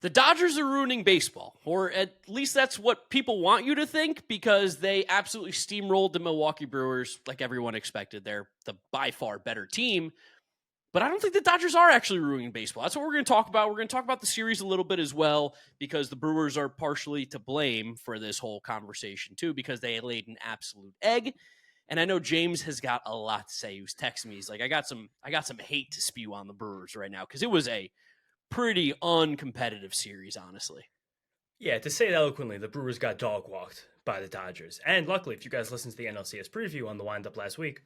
The Dodgers are ruining baseball, or at least that's what people want you to think, because they absolutely steamrolled the Milwaukee Brewers like everyone expected. They're the by far better team, but I don't think the Dodgers are actually ruining baseball. That's what we're going to talk about. We're going to talk about the series a little bit as well, because the Brewers are partially to blame for this whole conversation too, because they laid an absolute egg. And I know James has got a lot to say. He was texting me. He's like, I got some hate to spew on the Brewers right now, because it was a pretty uncompetitive series, honestly. Yeah, to say it eloquently, the Brewers got dog walked by the Dodgers. And luckily, if you guys listened to the NLCS preview on the Windup last week,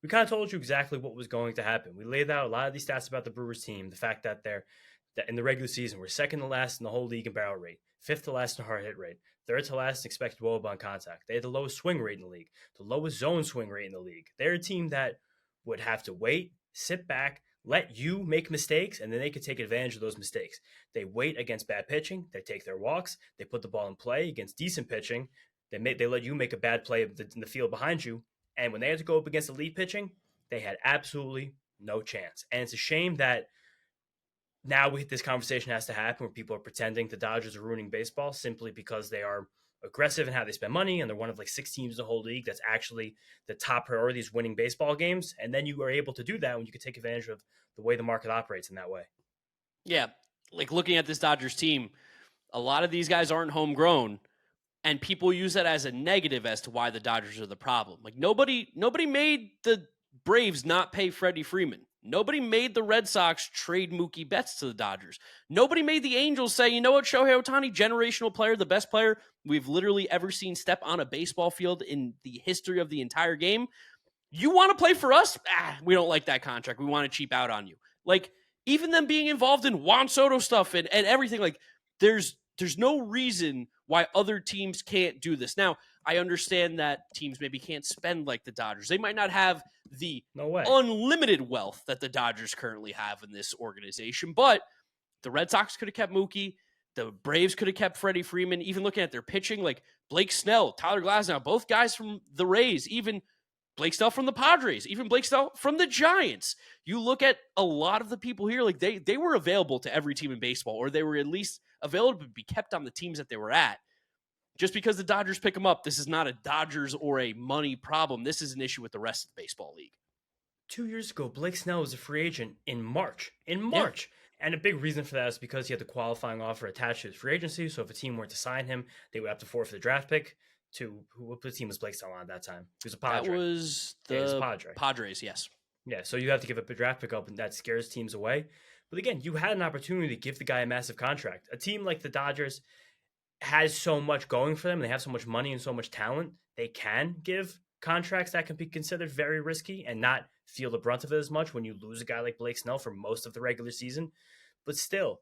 we kind of told you exactly what was going to happen. We laid out a lot of these stats about the Brewers team, the fact that that in the regular season we're second to last in the whole league in barrel rate, fifth to last in hard hit rate, third to last in expected WOBA on contact. They had the lowest swing rate in the league, the lowest zone swing rate in the league. They're a team that would have to wait, sit back, let you make mistakes, and then they could take advantage of those mistakes. They wait against bad pitching, they take their walks, they put the ball in play against decent pitching. They let you make a bad play in the field behind you, and when they had to go up against elite pitching, they had absolutely no chance. And it's a shame that this conversation has to happen where people are pretending the Dodgers are ruining baseball simply because they are aggressive in how they spend money and they're one of like 6 teams in the whole league that's actually the top priority is winning baseball games. And then you are able to do that when you can take advantage of the way the market operates in that way. Yeah, like looking at this Dodgers team, a lot of these guys aren't homegrown, and people use that as a negative as to why the Dodgers are the problem. Like nobody made the Braves not pay Freddie Freeman. Nobody made the Red Sox trade Mookie Betts to the Dodgers. Nobody made the Angels say, you know what, Shohei Ohtani, generational player, the best player we've literally ever seen step on a baseball field in the history of the entire game. You want to play for us? We don't like that contract. We want to cheap out on you. Like, even them being involved in Juan Soto stuff and everything, like, there's no reason why other teams can't do this. Now, I understand that teams maybe can't spend like the Dodgers. They might not have the No way. unlimited wealth that the Dodgers currently have in this organization, but the Red Sox could have kept Mookie. The Braves could have kept Freddie Freeman. Even looking at their pitching, like Blake Snell, Tyler Glasnow, both guys from the Rays, even Blake Snell from the Padres, even Blake Snell from the Giants. You look at a lot of the people here, like they were available to every team in baseball, or they were at least available to be kept on the teams that they were at. Just because the Dodgers pick them up, this is not a Dodgers or a money problem. This is an issue with the rest of the baseball league. 2 years ago, Blake Snell was a free agent in March. Yeah. And a big reason for that is because he had the qualifying offer attached to his free agency. So if a team were to sign him, they would have to forfeit the draft pick to what team was Blake Snell on at that time? He was a Padre. That was the Padres, yes. Yeah, so you have to give up a draft pick up, and that scares teams away. But again, you had an opportunity to give the guy a massive contract. A team like the Dodgers has so much going for them. They have so much money and so much talent. They can give contracts that can be considered very risky and not feel the brunt of it as much when you lose a guy like Blake Snell for most of the regular season. But still,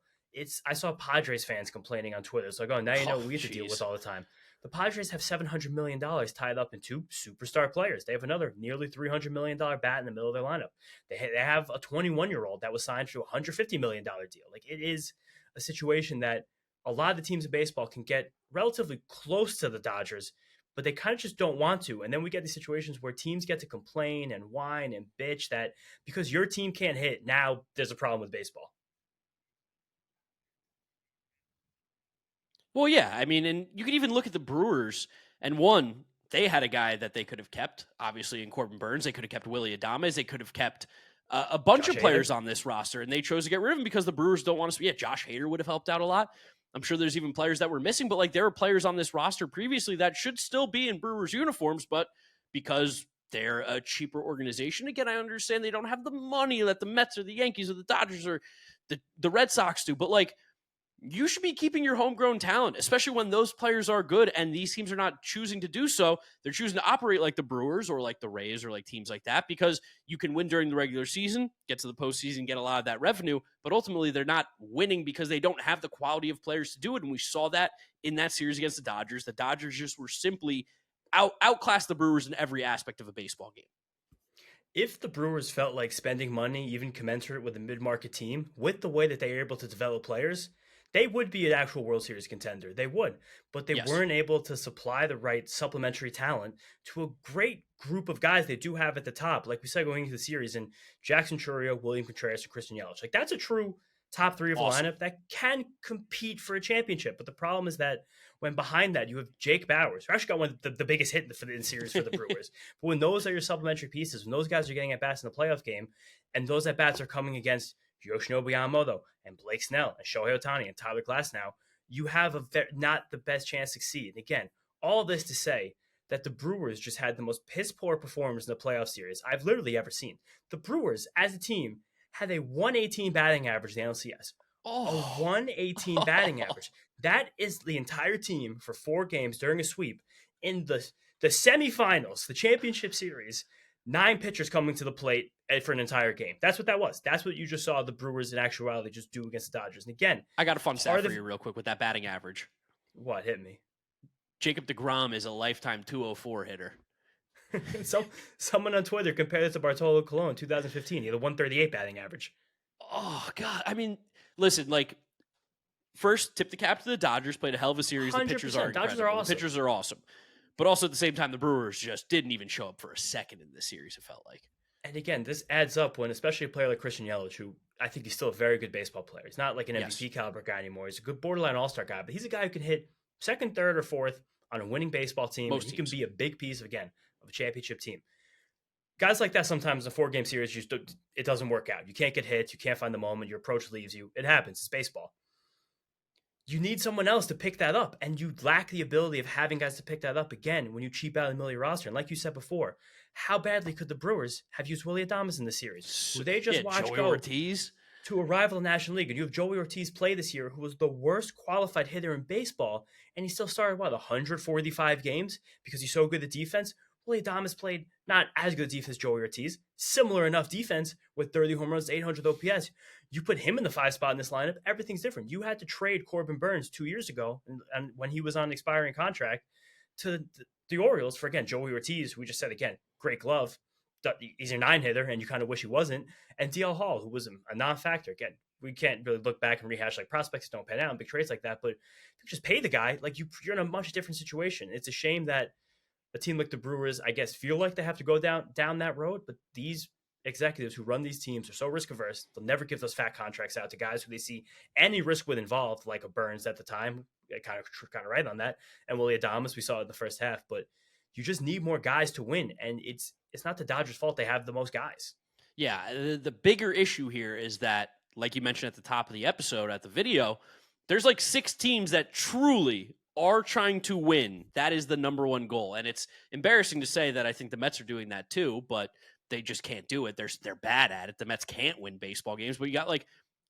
I saw Padres fans complaining on Twitter. It's like, oh, now you know what we have to deal with all the time. The Padres have $700 million tied up in two superstar players. They have another nearly $300 million bat in the middle of their lineup. They have a 21-year-old that was signed to a $150 million deal. Like, it is a situation that a lot of the teams in baseball can get relatively close to the Dodgers, but they kind of just don't want to. And then we get these situations where teams get to complain and whine and bitch that because your team can't hit, now there's a problem with baseball. Well, yeah. I mean, and you can even look at the Brewers, and one, they had a guy that they could have kept, obviously, in Corbin Burns. They could have kept Willie Adames. They could have kept a bunch Josh of players Hader on this roster, and they chose to get rid of him because the Brewers don't want to. Yeah, Josh Hader would have helped out a lot. I'm sure there's even players that were missing, but like there were players on this roster previously that should still be in Brewers uniforms, but because they're a cheaper organization, again, I understand they don't have the money that the Mets or the Yankees or the Dodgers or the Red Sox do, but like you should be keeping your homegrown talent, especially when those players are good and these teams are not choosing to do so. They're choosing to operate like the Brewers or like the Rays or like teams like that because you can win during the regular season, get to the postseason, get a lot of that revenue, but ultimately they're not winning because they don't have the quality of players to do it. And we saw that in that series against the Dodgers. The Dodgers just were simply outclassed the Brewers in every aspect of a baseball game. If the Brewers felt like spending money, even commensurate with a mid-market team, with the way that they are able to develop players, they would be an actual World Series contender. They would, but they weren't able to supply the right supplementary talent to a great group of guys they do have at the top. Like we said going into the series, and Jackson Churio, William Contreras, and Christian Yelich. Like that's a true top three of a Awesome. lineup that can compete for a championship. But the problem is that when behind that you have Jake Bauers, who actually got one of the biggest hit in the series for the Brewers. But when those are your supplementary pieces, when those guys are getting at bats in the playoff game, and those at bats are coming against Yoshinobu Yamamoto and Blake Snell and Shohei Ohtani and Tyler Glasnow, you have not the best chance to succeed. And again, all this to say that the Brewers just had the most piss poor performance in the playoff series I've literally ever seen. The Brewers, as a team, had a 118 batting average in the NLCS. A 118 batting average. That is the entire team for 4 games during a sweep. In the semifinals, the championship series, 9 pitchers coming to the plate for an entire game. That's what that was. That's what you just saw the Brewers in actuality just do against the Dodgers. And again, I got a fun stat for you real quick with that batting average. What? Hit me. Jacob deGrom is a lifetime 204 hitter. Someone on Twitter compared it to Bartolo Colon 2015. He had a 138 batting average. Oh, God. I mean, listen, like, first, tip the cap to the Dodgers. Played a hell of a series. The pitchers are incredible. Dodgers are awesome. The pitchers are awesome. But also at the same time, the Brewers just didn't even show up for a second in this series, it felt like. And again, this adds up when, especially a player like Christian Yelich, who I think he's still a very good baseball player. He's not like an MVP caliber guy anymore. He's a good borderline all-star guy, but he's a guy who can hit second, third, or fourth on a winning baseball team. He can be a big piece, of a championship team. Guys like that sometimes in a 4-game series, it doesn't work out. You can't get hits. You can't find the moment. Your approach leaves you. It happens. It's baseball. You need someone else to pick that up, and you lack the ability of having guys to pick that up again when you cheap out a middle of your roster. And like you said before, how badly could the Brewers have used Willy Adames in the series? Who they just watched go Ortiz to a rival in the National League, and you have Joey Ortiz play this year, who was the worst qualified hitter in baseball, and he still started 145 games because he's so good at defense. Willy Adames played not as good defense as Joey Ortiz, similar enough defense with 30 home runs, 800 OPS. You put him in the 5 spot in this lineup, everything's different. You had to trade Corbin Burns 2 years ago, and when he was on an expiring contract, to the Orioles for, again, Joey Ortiz, who we just said, again, great glove. He's a 9-hitter, and you kind of wish he wasn't. And DL Hall, who was a non-factor. Again, we can't really look back and rehash like prospects don't pan out in big trades like that, but if you just pay the guy, like you're in a much different situation. It's a shame that a team like the Brewers, I guess, feel like they have to go down that road, but these executives who run these teams are so risk averse. They'll never give those fat contracts out to guys who they see any risk with involved, like a Burns at the time, kind of right on that, and Willy Adames, we saw it in the first half. But you just need more guys to win, and it's not the Dodgers' fault they have the most guys. Yeah, the bigger issue here is that, like you mentioned at the top of the episode, at the video, there's like 6 teams that truly are trying to win. That is the number one goal. And it's embarrassing to say that I think the Mets are doing that too, but they just can't do it. They're bad at it. The Mets can't win baseball games, but you got like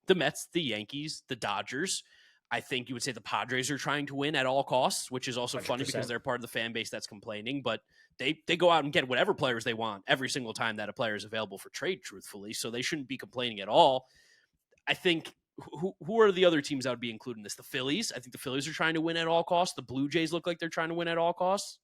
the Mets, the Yankees, the Dodgers. I think you would say the Padres are trying to win at all costs, which is also 100%. Funny because they're part of the fan base that's complaining, but they go out and get whatever players they want every single time that a player is available for trade, truthfully. So they shouldn't be complaining at all. I think who are the other teams that would be included in this? The Phillies. I think the Phillies are trying to win at all costs. The Blue Jays look like they're trying to win at all costs.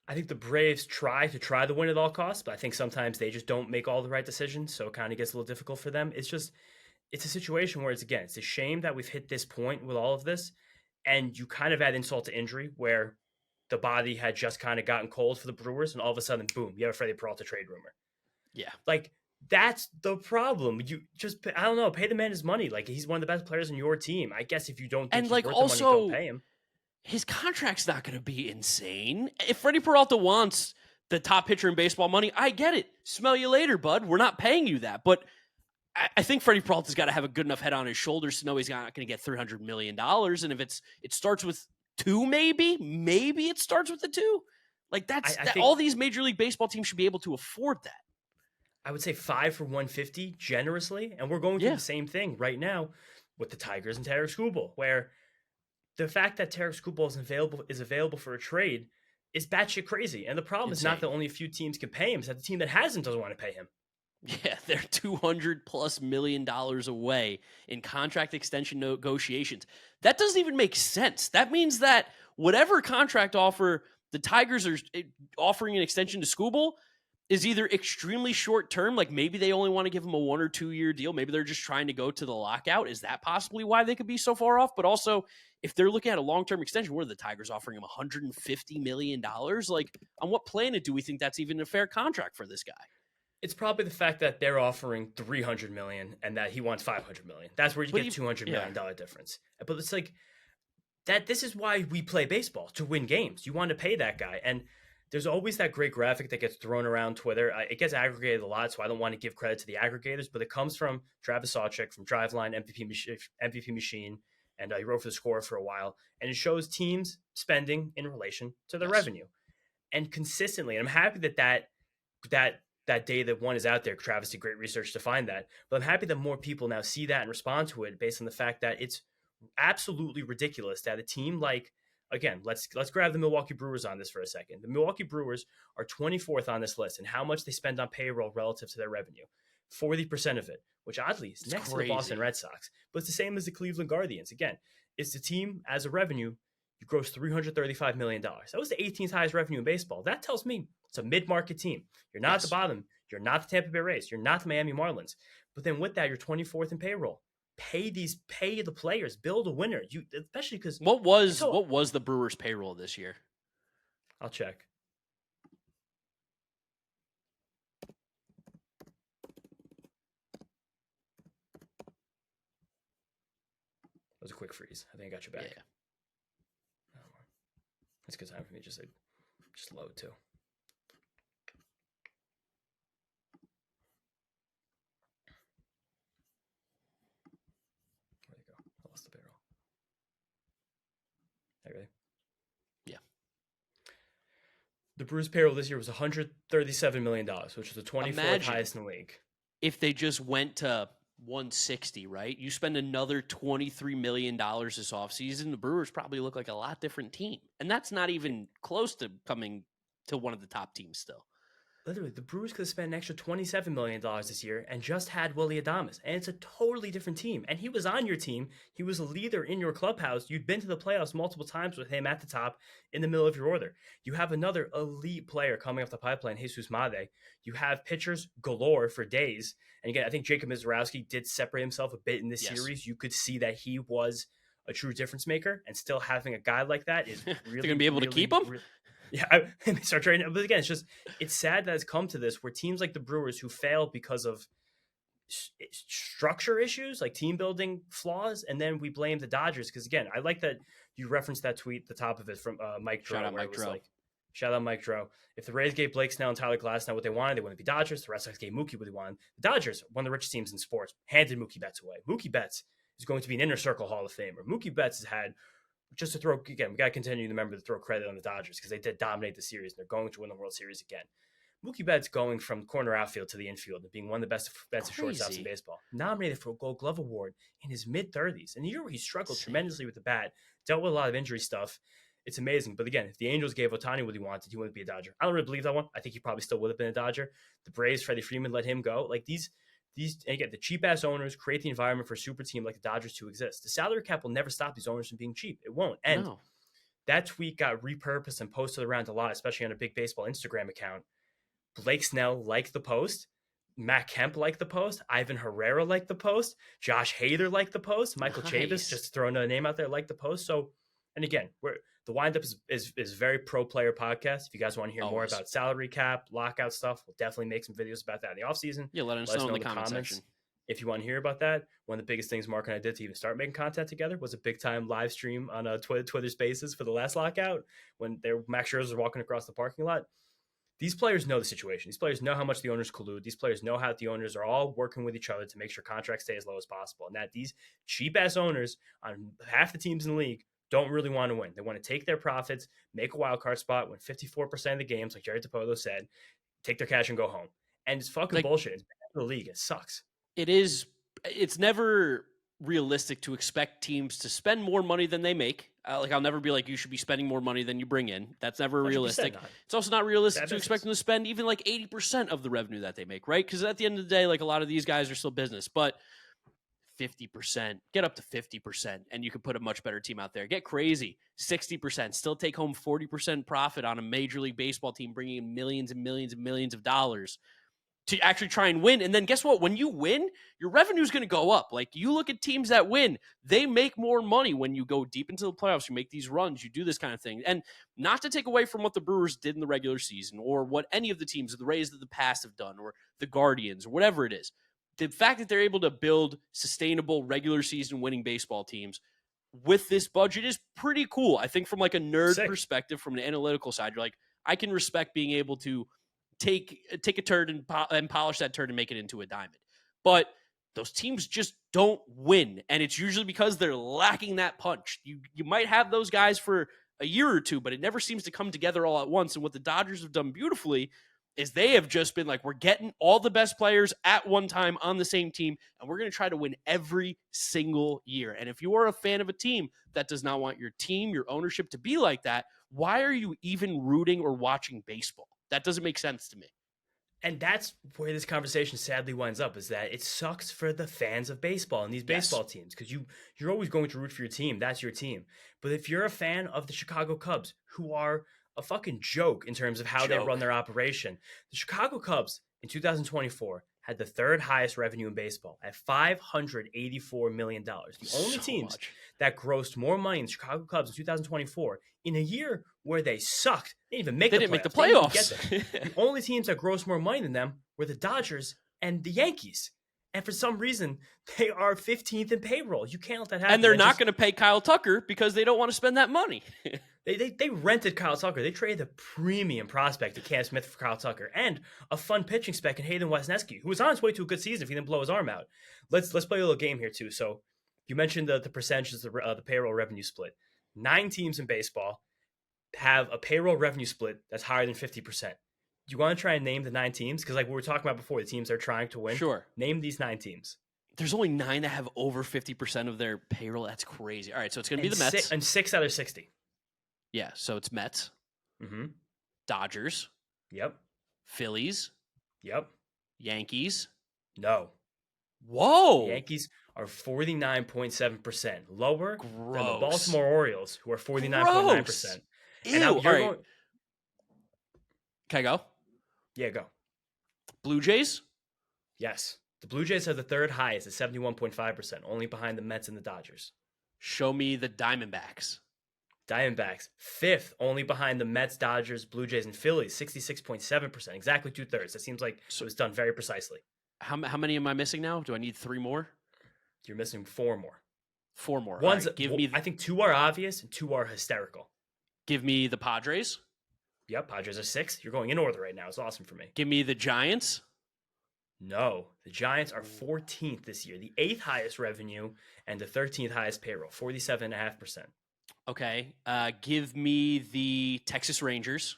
I think the Braves try to win at all costs, but I think sometimes they just don't make all the right decisions, so it kind of gets a little difficult for them. It's a situation where it's a shame that we've hit this point with all of this, and you kind of add insult to injury where the body had just kind of gotten cold for the Brewers, and all of a sudden, boom, you have a Freddie Peralta trade rumor. Yeah. Like, that's the problem. You just, I don't know, pay the man his money. Like, he's one of the best players in your team. I guess if you don't think he's worth the money, don't pay him. His contract's not going to be insane. If Freddie Peralta wants the top pitcher in baseball money, I get it. Smell you later, bud. We're not paying you that. But I think Freddie Peralta's got to have a good enough head on his shoulders to know he's not going to get $300 million. And if it starts with 2, maybe it starts with the 2. Like I think all these Major League Baseball teams should be able to afford that. I would say 5 for 150 generously. And we're going through the same thing right now with the Tigers and Tarek Skubal, where the fact that Tarek Skubal is available for a trade is batshit crazy. And the problem is not that only a few teams can pay him, it's that the team that hasn't doesn't want to pay him. Yeah, they're $200+ million away in contract extension negotiations. That doesn't even make sense. That means that whatever contract offer the Tigers are offering an extension to Skubal is either extremely short term, like maybe they only want to give him a 1 or 2 year deal. Maybe they're just trying to go to the lockout. Is that possibly why they could be so far off? But also, if they're looking at a long-term extension, what are the Tigers offering him, $150 million? Like, on what planet do we think that's even a fair contract for this guy? It's probably the fact that they're offering 300 million and that he wants 500 million. That's where you But get $200 million yeah. difference. But it's like that. This is why we play baseball, to win games. You want to pay that guy. And there's always that great graphic that gets thrown around Twitter. It gets aggregated a lot, so I don't want to give credit to the aggregators, but it comes from Travis Sawchik from Driveline, MVP Machine, and he wrote for the Score for a while. And it shows teams spending in relation to their Yes. revenue. And consistently, and I'm happy that data one is out there. Travis did great research to find that, but I'm happy that more people now see that and respond to it based on the fact that it's absolutely ridiculous that a team like, again, let's grab the Milwaukee Brewers on this for a second. The Milwaukee Brewers are 24th on this list and how much they spend on payroll relative to their revenue. 40% of it, which oddly is next to the Boston Red Sox, but it's the same as the Cleveland Guardians. Again, it's the team as a revenue. You gross $335 million. That was the 18th highest revenue in baseball. That tells me it's a mid-market team. You're not at the bottom. You're not the Tampa Bay Rays. You're not the Miami Marlins. But then with that, you're 24th in payroll. Pay the players, build a winner. You especially because what was the Brewers payroll this year? I'll check. That was a quick freeze. I think I got you back. Yeah. It's a good time for me just load too. Where'd it go? I lost the payroll. Hey, ready? Yeah. The Brewers payroll this year was $137 million, which was the 24th highest in the league. If they just went to 160, right? You spend another $23 million this offseason, the Brewers probably look like a lot different team. And that's not even close to coming to one of the top teams still. Literally, the Brewers could have spent an extra $27 million this year and just had Willy Adames. And it's a totally different team. And he was on your team. He was a leader in your clubhouse. You'd been to the playoffs multiple times with him at the top in the middle of your order. You have another elite player coming off the pipeline, Jesus Made. You have pitchers galore for days. And again, I think Jacob Mizorowski did separate himself a bit in this series. You could see that he was a true difference maker. And still having a guy like that is really... They're going to be able to keep him? Yeah, I start trading. But again, it's sad that it's come to this where teams like the Brewers who fail because of structure issues, like team building flaws, and then we blame the Dodgers. Because again, I like that you referenced that tweet, the top of it from Mike Trout. Shout out Mike Trout. If the Rays gave Blake Snell and Tyler Glasnow what they wanted, they wouldn't be Dodgers. The Red Sox gave Mookie what they wanted. The Dodgers, one of the richest teams in sports, handed Mookie Betts away. Mookie Betts is going to be an inner circle Hall of Famer. Mookie Betts has had... Just to throw, again, we got to continue to remember to throw credit on the Dodgers because they did dominate the series and they're going to win the World Series again. Mookie Betts going from corner outfield to the infield and being one of the best defensive shortstops in baseball. Nominated for a Gold Glove Award in his mid-30s. And the year where he struggled tremendously with the bat, dealt with a lot of injury stuff. It's amazing. But again, if the Angels gave Ohtani what he wanted, he wouldn't be a Dodger. I don't really believe that one. I think he probably still would have been a Dodger. The Braves, Freddie Freeman let him go. Like these, and again, the cheap-ass owners create the environment for a super team like the Dodgers to exist. The salary cap will never stop these owners from being cheap. It won't. And that tweet got repurposed and posted around a lot, especially on a Big Baseball Instagram account. Blake Snell liked the post. Matt Kemp liked the post. Ivan Herrera liked the post. Josh Hader liked the post. Michael Chavis, just throwing a name out there, liked the post. So, and again, the Windup is very pro-player podcast. If you guys want to hear more about salary cap, lockout stuff, we'll definitely make some videos about that in the offseason. Yeah, let us know in the comment section. If you want to hear about that, one of the biggest things Mark and I did to even start making content together was a big-time live stream on Twitter Spaces for the last lockout when Max Scherzer was walking across the parking lot. These players know the situation. These players know how much the owners collude. These players know how the owners are all working with each other to make sure contracts stay as low as possible. And that these cheap-ass owners on half the teams in the league don't really want to win. They want to take their profits, make a wild card spot, win 54% of the games, like Jerry Dipoto said, take their cash and go home. And it's fucking bullshit. It's bad for the league. It sucks. It is. It's never realistic to expect teams to spend more money than they make. I'll never be like, you should be spending more money than you bring in. That's never realistic. Not. It's also not realistic to expect them to spend even like 80% of the revenue that they make, right? Because at the end of the day, like a lot of these guys are still business, but 50%, get up to 50%, and you can put a much better team out there. Get crazy, 60%, still take home 40% profit on a Major League Baseball team, bringing in millions and millions and millions of dollars. to actually try and win. And then guess what? When you win, your revenue is going to go up. Like, you look at teams that win, they make more money when you go deep into the playoffs. You make these runs, you do this kind of thing. And not to take away from what the Brewers did in the regular season, or what any of the teams, the Rays of the past have done, or the Guardians, or whatever it is. The fact that they're able to build sustainable regular season winning baseball teams with this budget is pretty cool. I think from like a nerd perspective, from an analytical side, you're like, I can respect being able to take a turd and polish that turd and make it into a diamond. But those teams just don't win, and it's usually because they're lacking that punch. You might have those guys for a year or two, but it never seems to come together all at once. And what the Dodgers have done beautifully is they have just been like, we're getting all the best players at one time on the same team, and we're going to try to win every single year. And if you are a fan of a team that does not want your team, your ownership to be like that, why are you even rooting or watching baseball? That doesn't make sense to me. And that's where this conversation sadly winds up, is that it sucks for the fans of baseball and these baseball teams, because you're always going to root for your team. That's your team. But if you're a fan of the Chicago Cubs, who are a fucking joke in terms of how they run their operation, the Chicago Cubs in 2024 had the third highest revenue in baseball at $584 million. The only teams that grossed more money than the Chicago Cubs in 2024 in a year where they sucked. They didn't even make the playoffs. The only teams that grossed more money than them were the Dodgers and the Yankees. And for some reason, they are 15th in payroll. You can't let that happen. And they're not going to pay Kyle Tucker because they don't want to spend that money. They rented Kyle Tucker. They traded a premium prospect to Cam Smith for Kyle Tucker and a fun pitching spec in Hayden Wesneski, who was on his way to a good season if he didn't blow his arm out. Let's play a little game here too. So you mentioned the percentages of the payroll revenue split. 9 teams in baseball have a payroll revenue split that's higher than 50%. Do you want to try and name the 9 teams? Because like we were talking about before, the teams are trying to win. Sure. Name these 9 teams. There's only 9 that have over 50% of their payroll. That's crazy. All right, so it's going to be the Mets. And 6 out of 60. Yeah, so it's Mets. Mm-hmm. Dodgers. Yep. Phillies. Yep. Yankees. No. Whoa. The Yankees are 49.7%, lower than the Baltimore Orioles, who are 49.9%. And now you're going... Can I go? Yeah, go. Blue Jays? Yes. The Blue Jays have the third highest at 71.5%, only behind the Mets and the Dodgers. Show me the Diamondbacks. Diamondbacks, 5th, only behind the Mets, Dodgers, Blue Jays, and Phillies, 66.7%, exactly 2/3. That seems like it was done very precisely. How many am I missing now? Do I need 3 more? You're missing 4 more. 4 more. One's, right, give me. I think 2 are obvious and 2 are hysterical. Give me the Padres. Yep, Padres are 6th. You're going in order right now. It's awesome for me. Give me the Giants. No, the Giants are 14th this year, the 8th highest revenue and the 13th highest payroll, 47.5%. Okay, give me the Texas Rangers.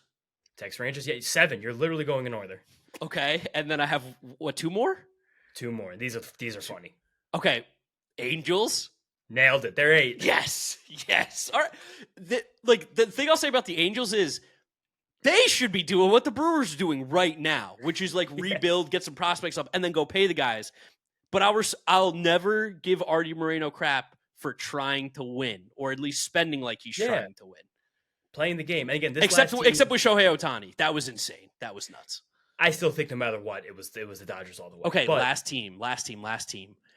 Texas Rangers, yeah, 7. You're literally going in order. Okay, and then I have, 2 more? 2 more. These are funny. Okay, Angels. Nailed it. They're 8. Yes. All right. The thing I'll say about the Angels is they should be doing what the Brewers are doing right now, which is like rebuild, get some prospects up, and then go pay the guys. But I'll never give Artie Moreno crap for trying to win, or at least spending like he's trying to win. Playing the game. And again, except with Shohei Ohtani. That was insane. That was nuts. I still think no matter what, it was the Dodgers all the way. Okay, but last team.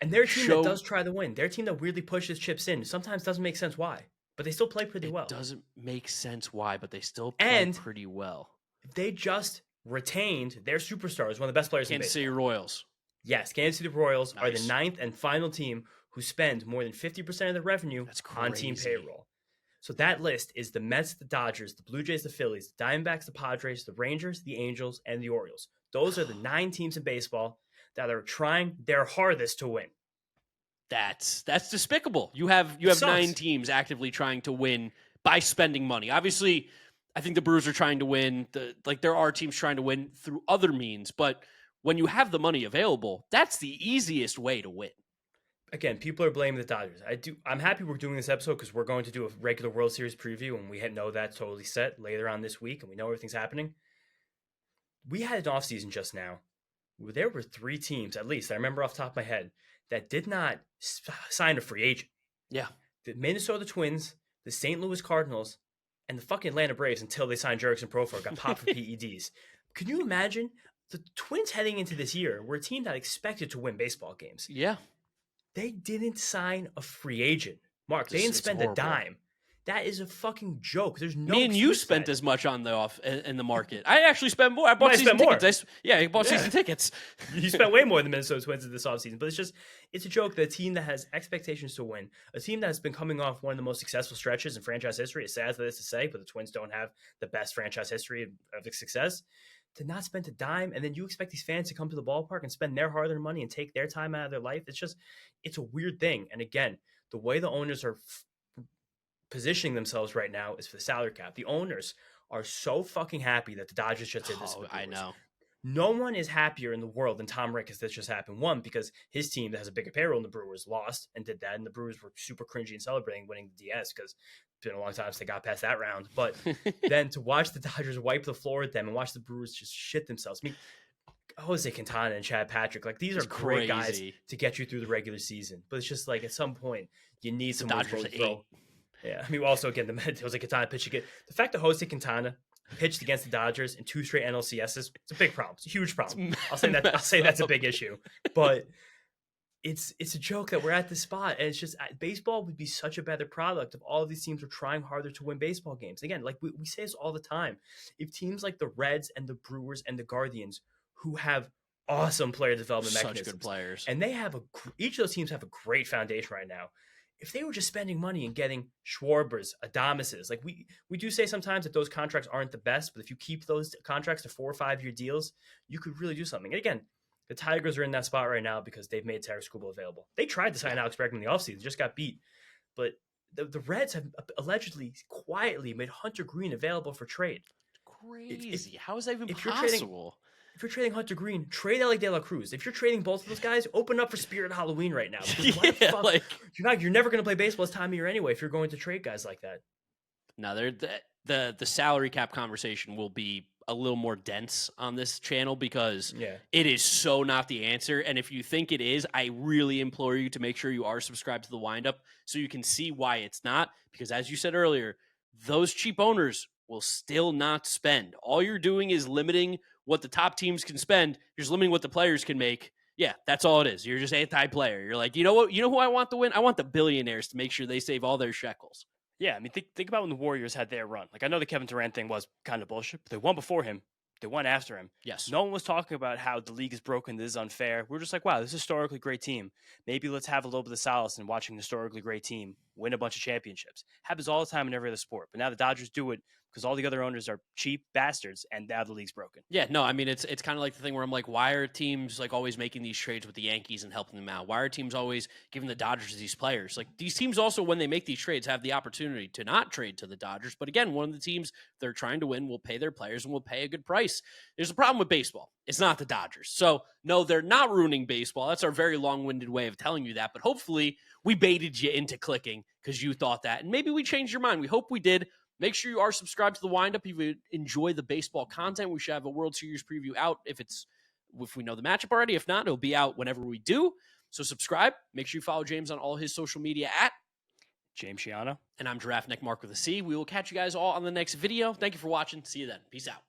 And their team that does try to win. Their team that weirdly pushes chips in. Sometimes doesn't make sense why. But they still play pretty well. It doesn't make sense why, but they still play pretty well. They just retained their superstars, one of the best players in baseball. Kansas City Royals. Yes, Kansas City Royals are the 9th and final team who spend more than 50% of their revenue on team payroll. So that list is the Mets, the Dodgers, the Blue Jays, the Phillies, the Diamondbacks, the Padres, the Rangers, the Angels, and the Orioles. Those are the 9 teams in baseball that are trying their hardest to win. That's despicable. You have 9 teams actively trying to win by spending money. Obviously, I think the Brewers are trying to win. There are teams trying to win through other means, but when you have the money available, that's the easiest way to win. Again, people are blaming the Dodgers. I'm happy we're doing this episode because we're going to do a regular World Series preview, and we know that's totally set later on this week, and we know everything's happening. We had an offseason just now. There were 3 teams, at least, I remember off the top of my head, that did not sign a free agent. Yeah. The Minnesota Twins, the St. Louis Cardinals, and the fucking Atlanta Braves, until they signed Jurickson Profar, got popped for PEDs. Could you imagine the Twins heading into this year were a team that expected to win baseball games. Yeah. They didn't sign a free agent. Mark, they It's didn't spend horrible. a dime. That is a fucking joke. There's no Me and you excuse for spent that. as much on the in the market. I actually spent more. I bought Might season spend more. tickets. I bought Yeah. season tickets. You spent way more than Minnesota Twins in this offseason. But it's a joke that a team that has expectations to win, a team that has been coming off one of the most successful stretches in franchise history. It's sad for this to say, but the Twins don't have the best franchise history of success. To not spend a dime, and then you expect these fans to come to the ballpark and spend their hard-earned money and take their time out of their life. It's a weird thing. And again, the way the owners are positioning themselves right now is for the salary cap. The owners are so fucking happy that the Dodgers just did this. I know. No one is happier in the world than Tom Rick as this just happened. One, because his team that has a bigger payroll than the Brewers lost and did that, and the Brewers were super cringy and celebrating winning the DS because it's been a long time since they got past that round. But then to watch the Dodgers wipe the floor with them and watch the Brewers just shit themselves. I mean, Jose Quintana and Chad Patrick, like these are great guys to get you through the regular season. But it's just like at some point you need some Dodgers to throw. Yeah, I mean, also again, the Jose Quintana pitch again. The fact that Jose Quintana pitched against the Dodgers in 2 straight NLCSs, it's a big problem. It's a huge problem. I'll say that's a big issue. But it's a joke that we're at this spot, and it's just baseball would be such a better product if all of these teams were trying harder to win baseball games. Again, like we say this all the time. If teams like the Reds and the Brewers and the Guardians, who have awesome player development mechanisms, such good players, and they have each of those teams have a great foundation right now. If they were just spending money and getting Schwarbers, Adamises, like we do say sometimes that those contracts aren't the best, but if you keep those contracts to 4 or 5 year deals, you could really do something. And again, the Tigers are in that spot right now because they've made Tarik Skubal available. They tried to sign Alex Bregman in the offseason, just got beat. But the Reds have allegedly quietly made Hunter Green available for trade. Crazy. How is that even possible? If you're trading Hunter Green, trade Alec De La Cruz. If you're trading both of those guys, open up for Spirit Halloween right now. You're never going to play baseball this time of year anyway if you're going to trade guys like that. Now, the salary cap conversation will be a little more dense on this channel because it is so not the answer. And if you think it is, I really implore you to make sure you are subscribed to the Windup so you can see why it's not. Because as you said earlier, those cheap owners will still not spend. All you're doing is limiting what the top teams can spend. You're just limiting what the players can make. Yeah, that's all it is. You're just anti-player. You're like, you know what? You know who I want to win? I want the billionaires to make sure they save all their shekels. Yeah, I mean, think about when the Warriors had their run. Like, I know the Kevin Durant thing was kind of bullshit, but they won before him. They won after him. Yes. No one was talking about how the league is broken, this is unfair. We're just like, wow, this is a historically great team. Maybe let's have a little bit of solace in watching a historically great team win a bunch of championships. Happens all the time in every other sport. But now the Dodgers do it because all the other owners are cheap bastards, and now the league's broken. Yeah, no, I mean, it's kind of like the thing where I'm like, why are teams like always making these trades with the Yankees and helping them out? Why are teams always giving the Dodgers these players? Like, these teams also, when they make these trades, have the opportunity to not trade to the Dodgers. But again, one of the teams they're trying to win will pay their players and will pay a good price. There's a problem with baseball. It's not the Dodgers. So, no, they're not ruining baseball. That's our very long-winded way of telling you that. But hopefully, we baited you into clicking because you thought that. And maybe we changed your mind. We hope we did. Make sure you are subscribed to the Windup if you enjoy the baseball content. We should have a World Series preview out if we know the matchup already. If not, it'll be out whenever we do. So subscribe. Make sure you follow James on all his social media at James Shiano. And I'm Giraffe Neck Mark with a C. We will catch you guys all on the next video. Thank you for watching. See you then. Peace out.